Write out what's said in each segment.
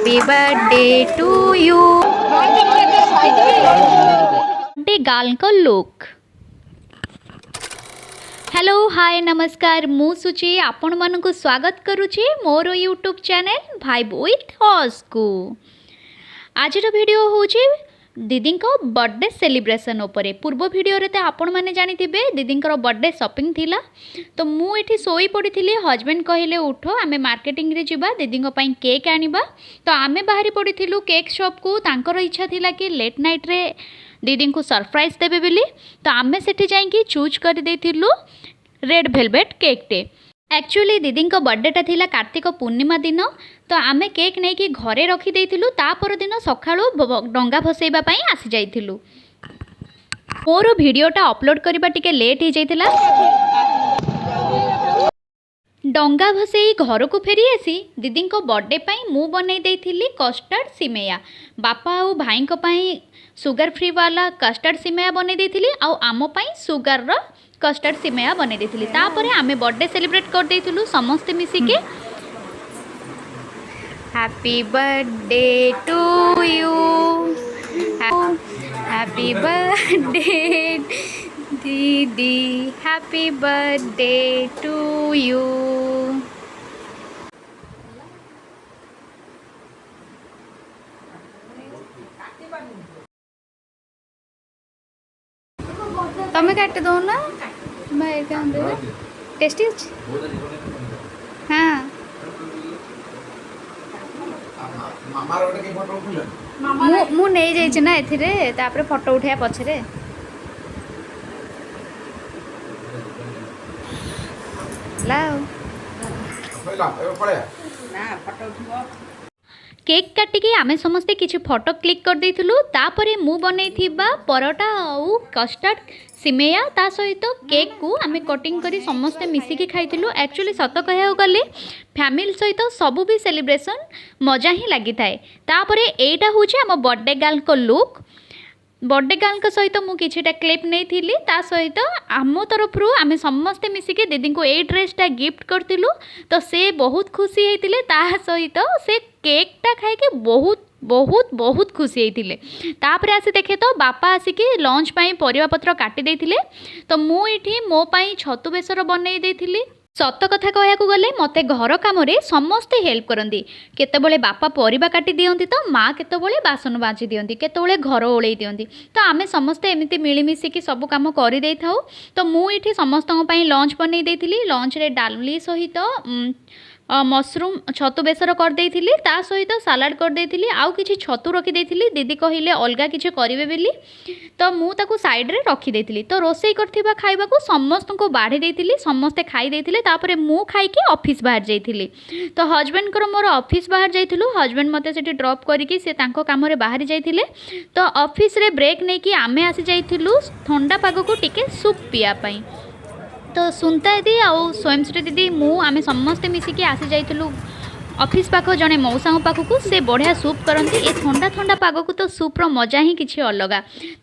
Happy birthday to you. Birthday girl को look. Hello hi नमस्कार मु सुची आपण मानक स्वागत करुची मोर यूट्यूब चैनल भाइब विथ हॉस को। आज वीडियो होची दीदी बर्थडे सेलिब्रेशन उपरे। पूर्व वीडियो रे आपण माने जानी थिबे दीदी बर्थडे शॉपिंग थिला तो मु एठी सोई पड़ी थी। हस्बैंड कहले उठ आमे मार्केटिंग रे जिबा दीदी पई केक आनिबा तो आमे बाहरी पड़ी थिलु केक शॉप को। तांकर इच्छा थिला कि लेट नाइट रे दीदी को सरप्राइज देबे बोली तो आमे सेठी जाईकी चूज कर देथिलु रेड वेलवेट केक टे। एक्चुअली दीदी बर्थडेटा थिला कार्तिक पूर्णिमा दिन तो आमे केक नहीं कि घरे रखी देथिलु। ता पर दिन सखाळु डंगा भसेइबा पई आसी जाइथिलु। मोर वीडियोटा अपलोड करबा टिके लेट हो जाइथिला। डंगा भसेई घर को फेरी आसी दीदी बर्थडे पई मु बनई देथिली कस्टर्ड सिमेया। बापा और भाई पई सुगर फ्री वाला कस्टर्ड सिमेया बनई देथिली आ आम पई सुगर रो कस्टर्ड सिमेया बने देथिली। तापरे आमे बर्थडे सेलिब्रेट कर देथिलु समस्त मिसिके। Happy birthday to you, happy birthday दीदी, हैप्पी बर्थडे टू यू। तमें काट दो ना भाई टेस्टी हाँ मु नहीं जाइए ना एथिरे तापरे फोटो उठाया पछरे लाओ केक काटिकी आमे समस्ते किछि फोटो क्लिक कर देइथिलु। तापरे मु बनैथिबा परोटा आउ कस्टर्ड सिमेया ता सहित केक को आमे कटिंग करी समस्ते मिसिकी खाइथिलु। एक्चुअली सत कहया गले फैमिली सहित सबु भी सेलिब्रेशन मजा ही लगी थाए। तापरे एटा होछि हम बर्थडे गर्ल को लुक। बर्थडे गर्ल को सहित मु किछिटा क्लिप नहीं थिली। ता सहित आम तरफ आमे समस्ते मिसिके दीदी को ए ड्रेसटा गिफ्ट करथिलु तो से बहुत खुशी होइतिले। ता सहित से केकटा खाई के बहुत बहुत बहुत खुशी होइतिले। तापरे आसी देखे तो बापा आसिकी लंच पाई परिवा पत्र काटी देथिले तो मु इठी मो पाई छतु बेसर बनई देथिली। सत कथा कहया गले मते घर काम रे समस्ते हेल्प करती। केतबले बापा परिबा काटी दियंती तो माँ केतबले बासन बाजी दियंती, केतबले घर ओळेई दियंती तो आमे समस्ते एमिति मिलिमिशिकी सब काम करि देई थाउ। तो मु इठी समस्तन पई लंच बनई देथिली। लंच रे डालमी सहित मशरूम छतु बेसर कर देइथिली ता सहित सालाड कर देइथिली आउ किछि छतु रखी देइथिली। दीदी कहिले अलगा किछि करिवे बेली तो मु ताकू साइड रे रखी देइथिली। तो रोसई करथिबा खाइबा को समस्त को बाढ़ी देइथिली, समस्ते खाई देइथिले। तापरे मु खाई के ऑफिस बाहर जाइथिली। तो हस्बैंड कर मोर ऑफिस बाहर जाइथिलु। हस्बैंड मते सेठी ड्रॉप करिकि से तांको काम रे बाहर जाइथिले। तो ऑफिस रे ब्रेक नै कि आमे आसी जाइथिलु ठंडा पाग को टिके सूप पिया पई। तो सुनता दी आउ स्वयंश्री दीदी मु आमे समस्ते मिसिकी आसी जाइथिलु ऑफिस पाख जड़े मौसा पाखक से बढ़िया सूप करती। ए ठंडा ठंडा पाग को तो सूप्र मजा ही किसी अलग।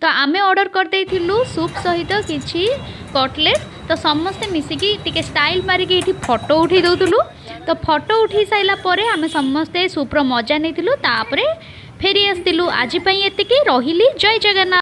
तो आमे ऑर्डर कर देइथिलु सूप सहित किछि कटलेट। तो समस्ते मिसिकी टिके स्टाइल मारिकी एठी फोटो उठे दउथुलु। तो फोटो उठी साइला परे आमे समस्ते सूप्र मजा नेथिलु। तापरे फेरी आस्तिलु। आज पई एतिकी रहिली। जय जगन्नाथ।